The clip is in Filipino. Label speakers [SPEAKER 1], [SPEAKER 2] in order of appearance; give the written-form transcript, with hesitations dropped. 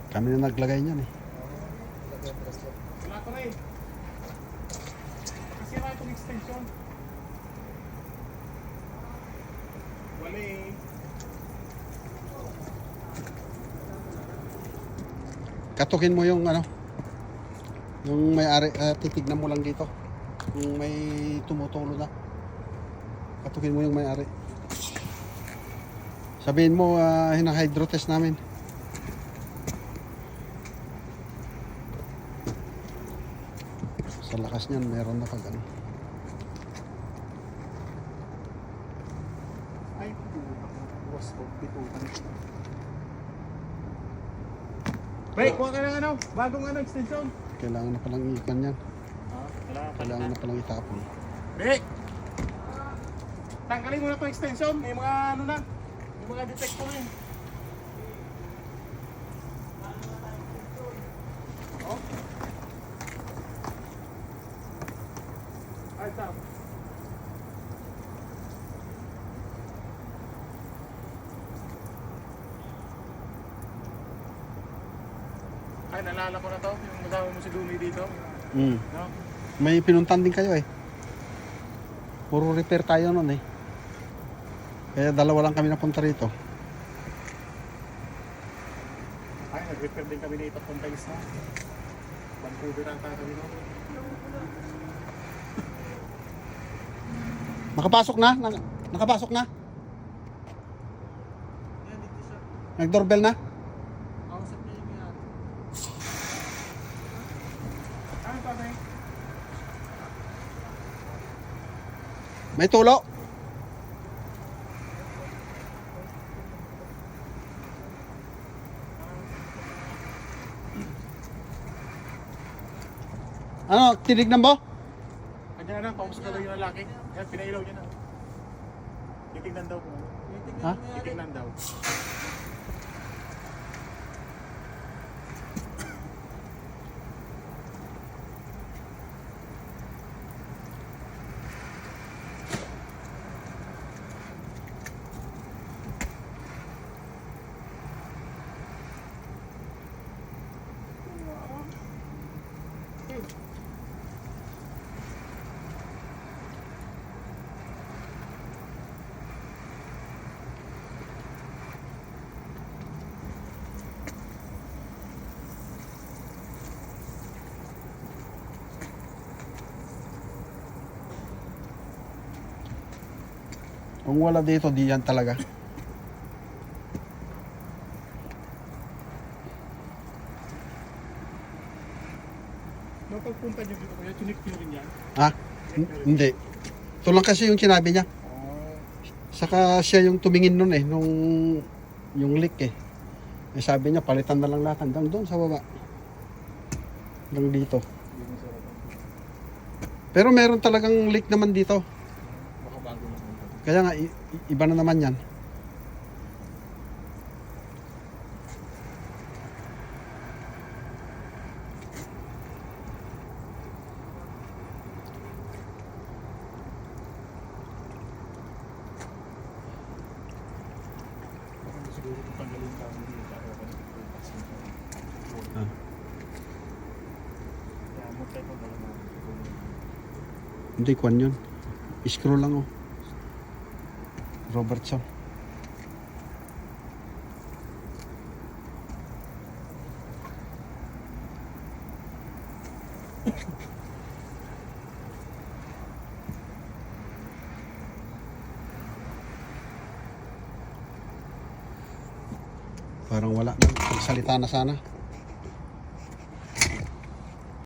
[SPEAKER 1] Kami na naglagay niyan eh.
[SPEAKER 2] Wala ko na eh. Kasi wala itong extension. Wala eh.
[SPEAKER 1] Katukin mo yung ano, yung may-ari, titignan mo lang dito. Yung may tumutulo na. Katukin mo yung may-ari. Sabihin mo, hina-hydro test namin. Sa lakas niyan, meron na pag ano.
[SPEAKER 2] Ay, buwas ko. Pitutan. Wait, kuha ka ng ano? Bagong ano, extension.
[SPEAKER 1] Kailangan na palang ikan yan. Kailangan na palang itapon.
[SPEAKER 2] Wait! Tanggalin mo na itong extension. May mga ano na. May mga detector na eh. Oh? Ay, stop. Ay, nalala ko na to. Yung kasama mo si Dumi dito. No?
[SPEAKER 1] May pinuntan din kayo eh. Puro repair tayo nun eh. Kaya dalawa lang kami napunta rito.
[SPEAKER 2] Ay, nag-repair din kami dito kung tayo sa Vancouver ang kami no.
[SPEAKER 1] Nakapasok na? Nakapasok na? Nag-doorbell na?
[SPEAKER 2] Ano pa ba?
[SPEAKER 1] May tulo? Ano, tinignan mo?
[SPEAKER 2] Andiyan na, paus na daw yung lalaki. Yan, pinailaw niya na. Titignan daw po.
[SPEAKER 1] Ha?
[SPEAKER 2] Titignan daw.
[SPEAKER 1] Kung wala dito, di yan talaga.
[SPEAKER 2] Napagpunta niyo dito kaya chinik niyo rin yan.
[SPEAKER 1] Ha? Hindi. Ito lang kasi yung sinabi niya. Saka siya yung tumingin nun eh, nung yung leak eh. Eh sabi niya, palitan na lang lahat hanggang doon sa baba. Hanggang dito. Pero meron talagang leak naman dito.
[SPEAKER 2] Baka bago na.
[SPEAKER 1] Kaya nga, iba na naman yan.
[SPEAKER 2] Siguro kung tanggalin ka hindi para ka nagpupuntas nito. Kaya mo tayo kung alam mo.
[SPEAKER 1] Hindi, kwan yun. Screw lang oh. Robertson. Parang wala na. Salita na sana.